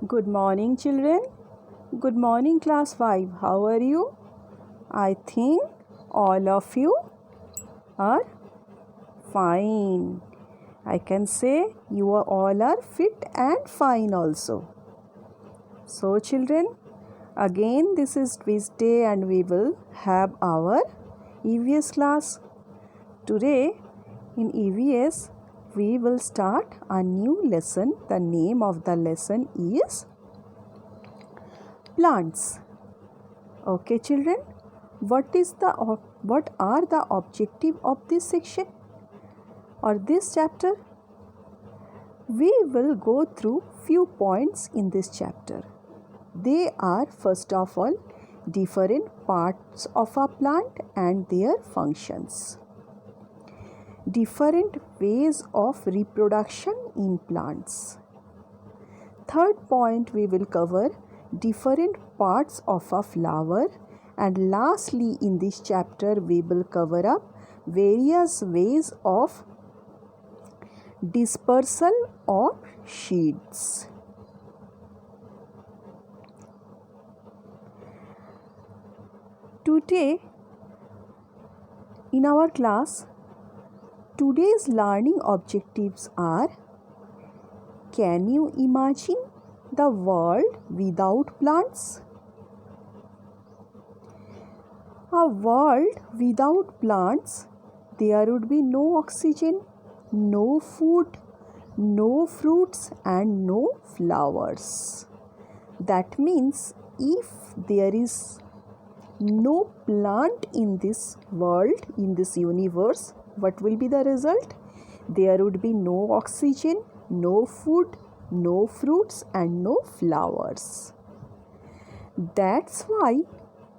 Good morning, children. Good morning, class 5. How are you? I think all of you are fine. I can say you are all are fit and fine also. So, children, again this is Tuesday and we will have our EVS class. Today in EVS we will start a new lesson. The name of the lesson is plants. Okay, children, what are the objective of this section or this chapter? We will go through few points in this chapter. They are first of all different parts of a plant and their functions. Different ways of reproduction in plants. Third point, we will cover different parts of a flower, and lastly in this chapter we will cover up various ways of dispersal of seeds. Today in our class, today's learning objectives are: can you imagine the world without plants? A world without plants, there would be no oxygen, no food, no fruits and no flowers. That means if there is no plant in this world, in this universe, what will be the result? There would be no oxygen, no food, no fruits and no flowers. That's why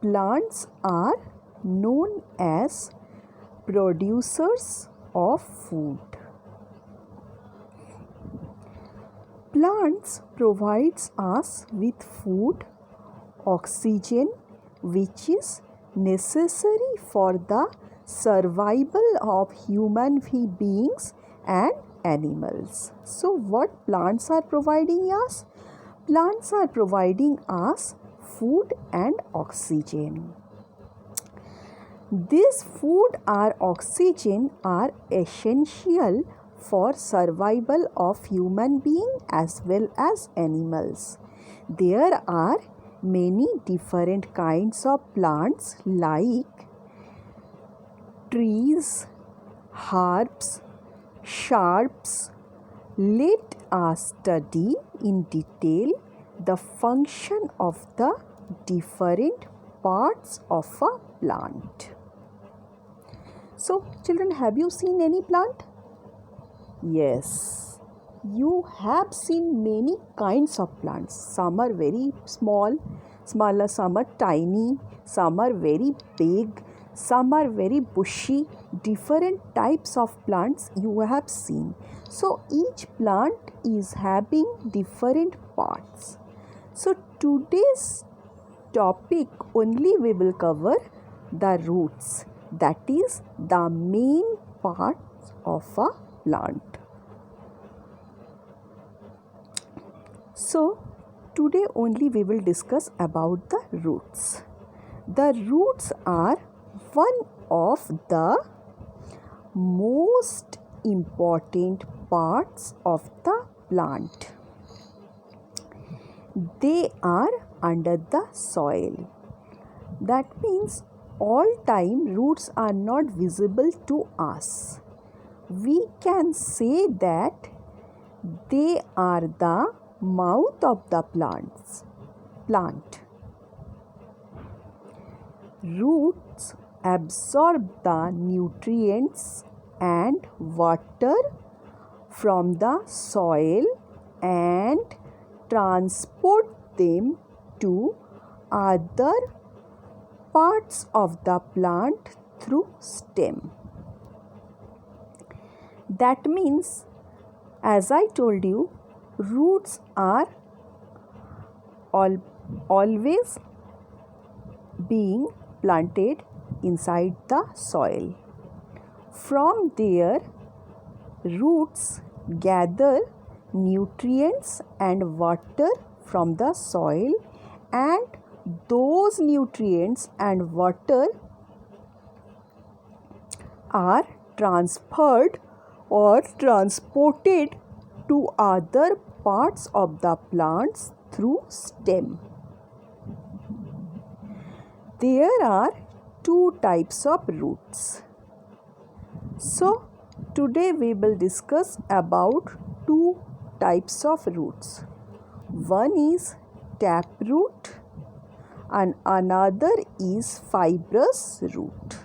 plants are known as producers of food. Plants provides us with food, oxygen, which is necessary for the survival of human beings and animals. So what plants are providing us? Plants are providing us food and oxygen. This food or oxygen are essential for survival of human being as well as animals. There are many different kinds of plants like trees, herbs, shrubs. Let us study in detail the function of the different parts of a plant. So, children, have you seen any plant? Yes, you have seen many kinds of plants. Some are very smaller, some are tiny, some are very big, some are very bushy. Different types of plants you have seen. So each plant is having different parts. So today's topic only we will cover the roots, that is the main part of a plant. So today only we will discuss about the roots. The roots are one of the most important parts of the plant. They are under the soil. That means all time roots are not visible to us. We can say that they are the mouth of the plant. Roots absorb the nutrients and water from the soil and transport them to other parts of the plant through stem. That means, as I told you, roots are always being planted inside the soil. From there, roots gather nutrients and water from the soil, and those nutrients and water are transferred or transported to other parts of the plants through stem. There are two types of roots. So today we will discuss about two types of roots. One is taproot and another is fibrous root.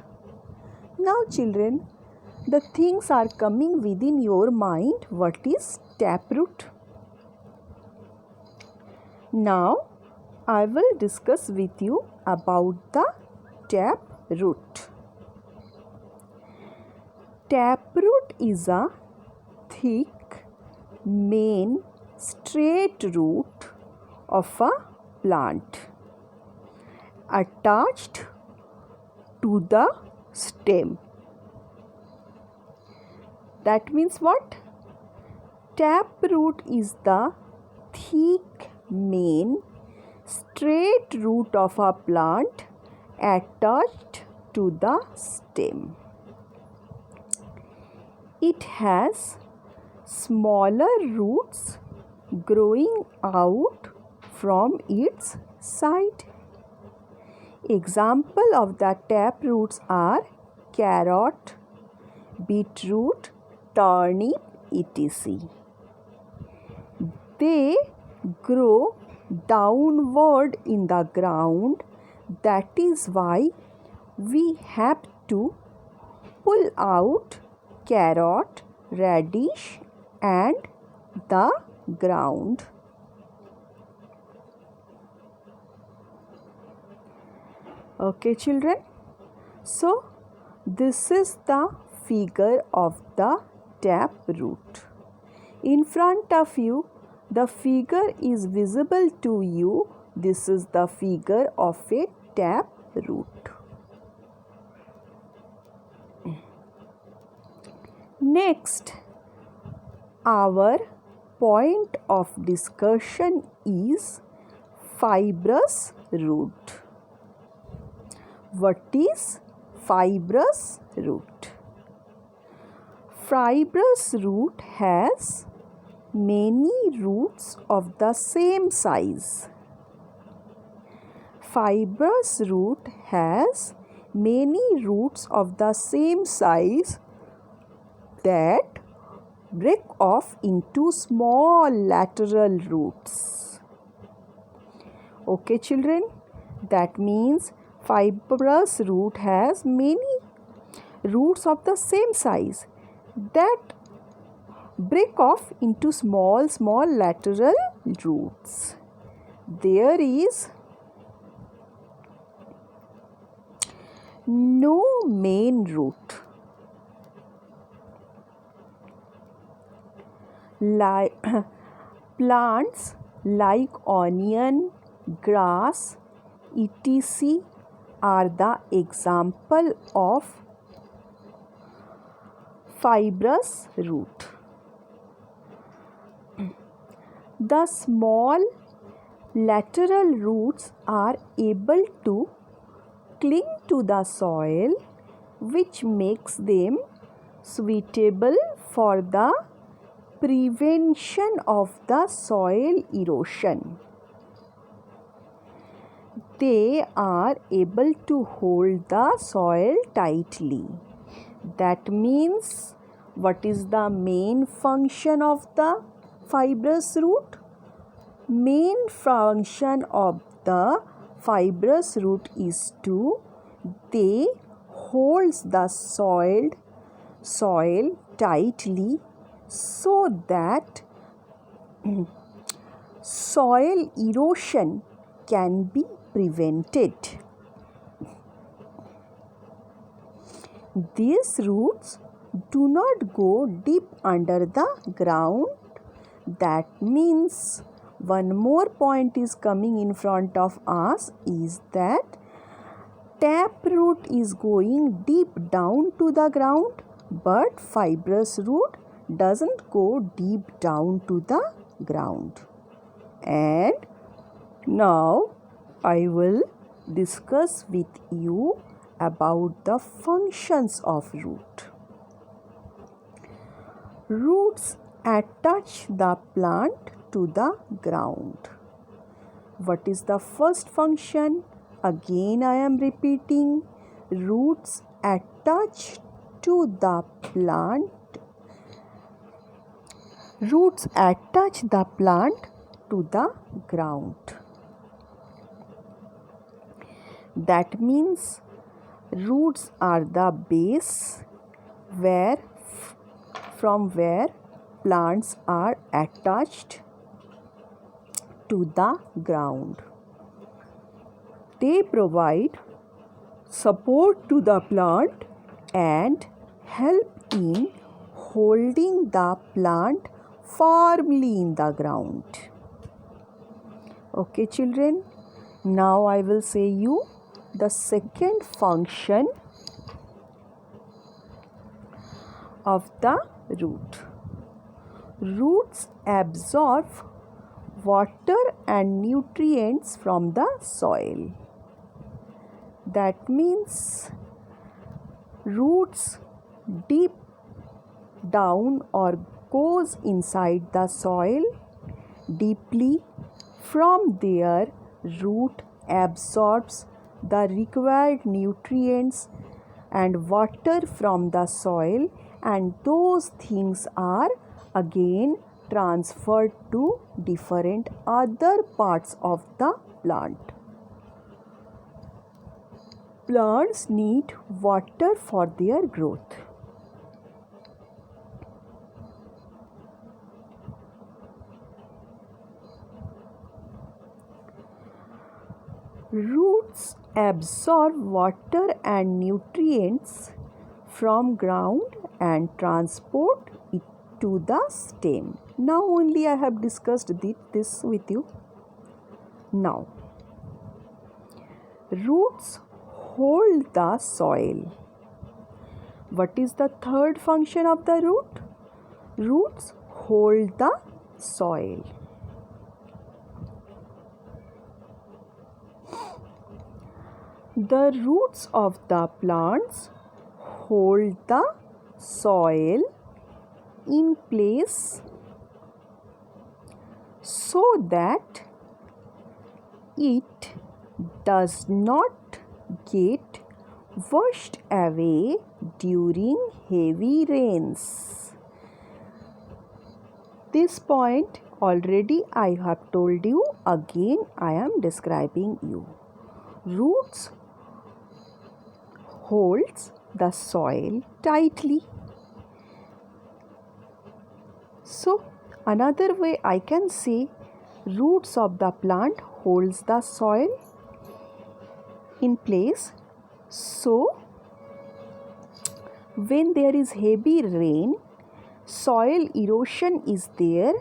Now children, the things are coming within your mind. What is taproot? Now I will discuss with you about the taproot. Taproot is a thick, main, straight root of a plant attached to the stem. That means what? Taproot is the thick, main, straight root of a plant attached to the stem. It has smaller roots growing out from its side. Example of the taproots are carrot, beetroot, turnip, etc. They grow downward in the ground. That is why we have to pull out carrot, radish and the ground. Okay children, so this is the figure of the taproot. In front of you, the figure is visible to you. This is the figure of a taproot. Next, our point of discussion is fibrous root. What is fibrous root? Fibrous root has many roots of the same size. Fibrous root has many roots of the same size that break off into small lateral roots. Okay children, that means fibrous root has many roots of the same size that break off into small lateral roots. There is no main root. Plants like onion, grass, etc. are the example of fibrous root. The small lateral roots are able to cling to the soil, which makes them suitable for the prevention of the soil erosion. They are able to hold the soil tightly. That means, what is the main function of the fibrous root? Main function of the fibrous root is to they holds the soil tightly so that soil erosion can be prevented. These roots do not go deep under the ground. That means one more point is coming in front of us is that taproot is going deep down to the ground, but fibrous root doesn't go deep down to the ground. And Now I will discuss with you about the functions of root. Roots attach the plant to the ground. What is the first function? Again I am repeating. Roots attach to the plant. Roots attach the plant to the ground. That means roots are the base from where plants are attached to the ground. They provide support to the plant and help in holding the plant firmly in the ground. Okay, children. Now I will say you the second function of the root. Roots absorb water and nutrients from the soil. That means roots deep down or goes inside the soil deeply. From there, root absorbs the required nutrients and water from the soil, and those things are again transferred to different other parts of the plant. Plants need water for their growth. Roots absorb water and nutrients from ground and transport it to the stem. Now only I have discussed this with you. Now, roots hold the soil. What is the third function of the root? Roots hold the soil. The roots of the plants hold the soil in place so that it does not get washed away during heavy rains. This point already I have told you, again I am describing you. Roots holds the soil tightly. So another way I can say, roots of the plant holds the soil in place. So when there is heavy rain, soil erosion is there.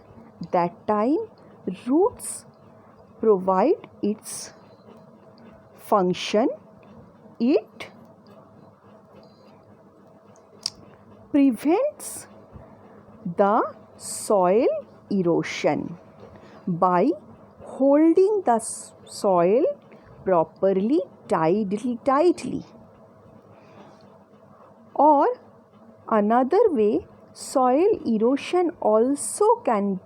That time roots provide its function. It prevents the soil erosion by holding the soil properly tightly. Or another way, soil erosion also can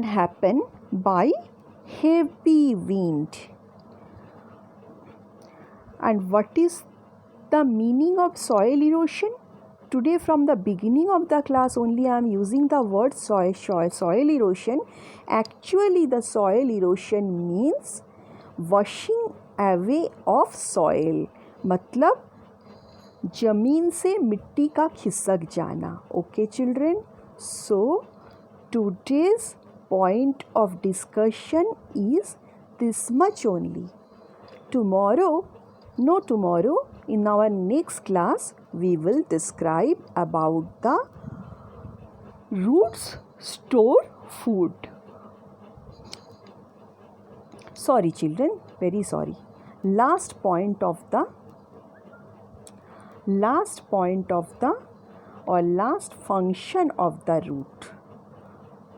happen by heavy wind. And what is the meaning of soil erosion? Today from the beginning of the class only I am using the word soil erosion. Actually the soil erosion means washing away of soil. मतलब जमीन से मिट्टी का खिसक जाना. Okay children? So today's point of discussion is this much only. Tomorrow, in our next class, we will describe about the roots store food. Sorry children, very sorry. Last point of the last function of the root.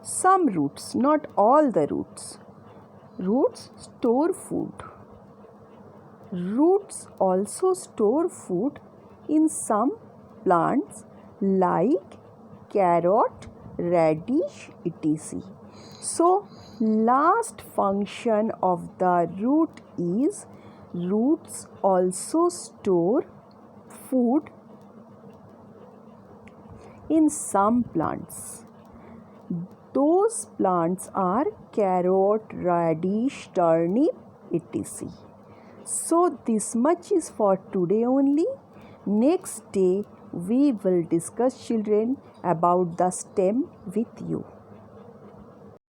Some roots, not all the roots. Roots store food. Roots also store food in some plants like carrot, radish, etc. So, last function of the root is roots also store food in some plants. Those plants are carrot, radish, turnip, etc. So, this much is for today only. Next day, we will discuss children about the stem with you.